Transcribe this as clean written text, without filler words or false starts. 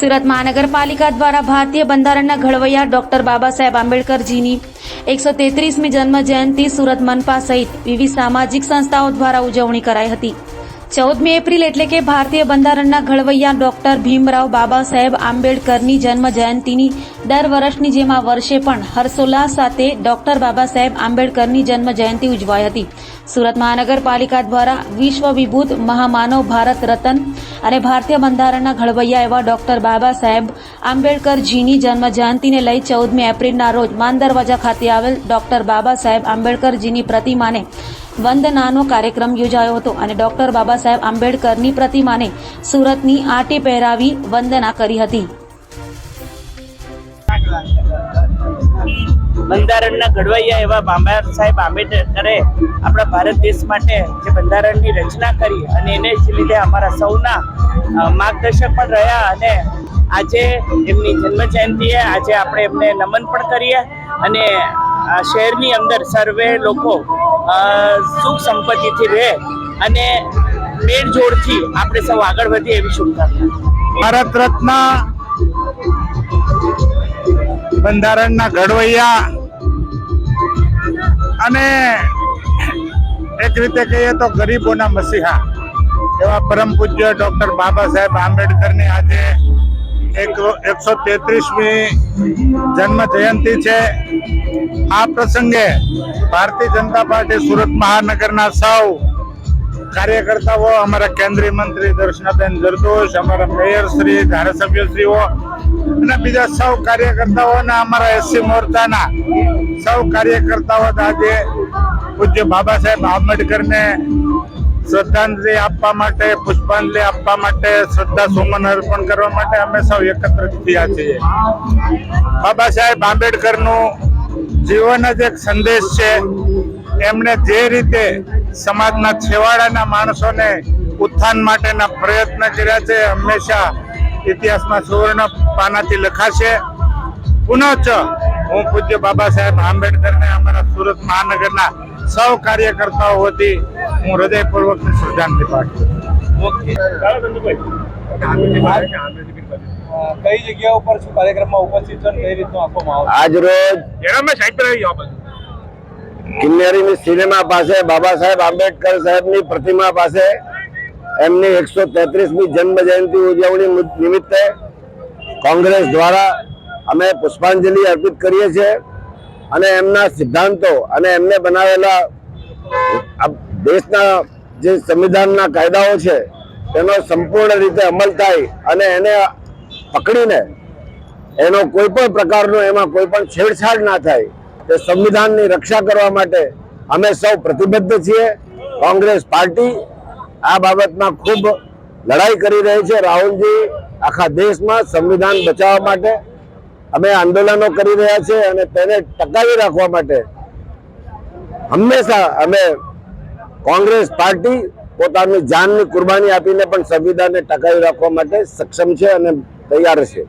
સુરત મહાનગરપાલિકા દ્વારા ભારતીય બંધારણના ઘડવૈયા ડોક્ટર બાબા સાહેબ આંબેડકરજીની 133મી જન્મ જયંતિ સુરત મનપા સહિત વિવિધ સામાજિક સંસ્થાઓ દ્વારા ઉજવણી કરાઈ હતી। 14મી એપ્રિલ એટલે કે ભારતીય બંધારણના ઘડવૈયા ડોક્ટર ભીમરાવ બાબા સાહેબ આંબેડકરની જન્મ જયંતિની દર વર્ષની જેમ આ વર્ષે પણ હર્ષોલ્લાસ સાથે ડોક્ટર બાબા સાહેબ આંબેડકરની જન્મ જયંતિ ઉજવાઈ હતી। સુરત મહાનગરપાલિકા દ્વારા વિશ્વ વિભૂત મહામાનવ ભારત રત્ન અને ભારતીય બંધારણના ઘડવૈયા એવા ડોક્ટર બાબા સાહેબ આંબેડકરજીની જન્મ જયંતિને લઈ 14મી એપ્રિલના રોજ માન દરવાજા ખાતે આવેલ ડોક્ટર બાબા સાહેબ આંબેડકરજીની પ્રતિમાને વંદનાનો કાર્યક્રમ યોજાયો હતો અને ડોક્ટર બાબા સાહેબ આંબેડકરની પ્રતિમાને સુરતની આંટી પહેરાવી વંદના કરી હતી। બંધારણના ઘડવૈયા એવા બાબા સાહેબ આંબેડકરે આપણા ભારત દેશ માટે જે બંધારણની રચના કરી અને એને જ લીધે અમારા સૌના માર્ગદર્શક પણ રહ્યા અને આજે એમની જન્મ જયંતિએ આજે આપણે એમને નમન પણ કરીએ અને શહેરની અંદર સર્વે લોકો સુખ સંપત્તિથી રહે અને મેળજોડથી આપણે સૌ આગળ વધીએ એવી શુભકામના। ભારત રત્ન બંધારણના ઘડવૈયા અને એક રીતે કહીએ તો ગરીબોના મસીહા એવા પરમ પૂજ્ય ડોક્ટર બાબા સાહેબ આંબેડકરની આજે 133મી જન્મ જયંતિ છે। આ પ્રસંગે ભારતીય જનતા પાર્ટી સુરત મહાનગરના સૌ કાર્યકર્તાઓ, અમારા કેન્દ્રીય મંત્રી દર્શનાબેન જરદોશ, અમારા મેયર શ્રી, ધારાસભ્યશ્રીઓ અને બીજા સૌ કાર્યકર્તાઓ અને અમારા એસસી મોરચાના સૌ કાર્યકર્તાઓ આજે પૂજ્ય બાબા સાહેબ આંબેડકરને શ્રદ્ધાંજલિ આપવા માટે, પુષ્પાંજલિ આપવા માટે, શ્રદ્ધા સુમન અર્પણ કરવા માટે અમે સૌ એકત્રિત થયા છીએ। બાબા સાહેબ આંબેડકરનું જીવન જ એક સંદેશ છે। એમણે જે રીતે સમાજના છેવાડાના માણસોને ઉત્થાન માટેના પ્રયત્ન કર્યા છે હંમેશા ઇતિહાસમાં સુવર્ણ પાનાથી લખાશે। પુનઃ હું પૂજ્ય બાબા સાહેબ આંબેડકરને અમારા સુરત મહાનગરના સૌ કાર્યકર્તાઓ વતી હું હૃદયપૂર્વકની શ્રદ્ધાંજલિ પાઠવું। કઈ જગ્યા ઉપર શું કાર્યક્રમમાં ઉપસ્થિત છો, કઈ રીતનું આપવામાં આવે? આજ રોજ કિન્નરીની સિનેમા પાસે બાબા સાહેબ આંબેડકર સાહેબની પ્રતિમા પાસે એમની 133મી જન્મ જયંતિ ઉજવણી નિમિત્તે કોંગ્રેસ દ્વારા અમે પુષ્પાંજલિ અર્પિત કરીએ છીએ અને એમના સિદ્ધાંતો અને એમને બનાવેલા દેશના જે સંવિધાનના કાયદાઓ છે તેનો સંપૂર્ણ રીતે અમલ થાય અને એને પકડીને એનો કોઈ પણ પ્રકારનો એમાં કોઈ પણ છેડછાડ ના થાય તે સંવિધાનની રક્ષા કરવા માટે અમે સૌ પ્રતિબદ્ધ છીએ। કોંગ્રેસ પાર્ટી આ બાબતમાં ખૂબ લડાઈ કરી રહી છે। રાહુલજી આખા દેશમાં સંવિધાન બચાવવા માટે અમે આંદોલનો કરી રહ્યા છીએ અને તેને ટકાવી રાખવા માટે હંમેશા અમે કોંગ્રેસ પાર્ટી પોતાની જાનની કુરબાની આપીને પણ સંવિધાનને ટકાવી રાખવા માટે સક્ષમ છે અને તૈયાર છે।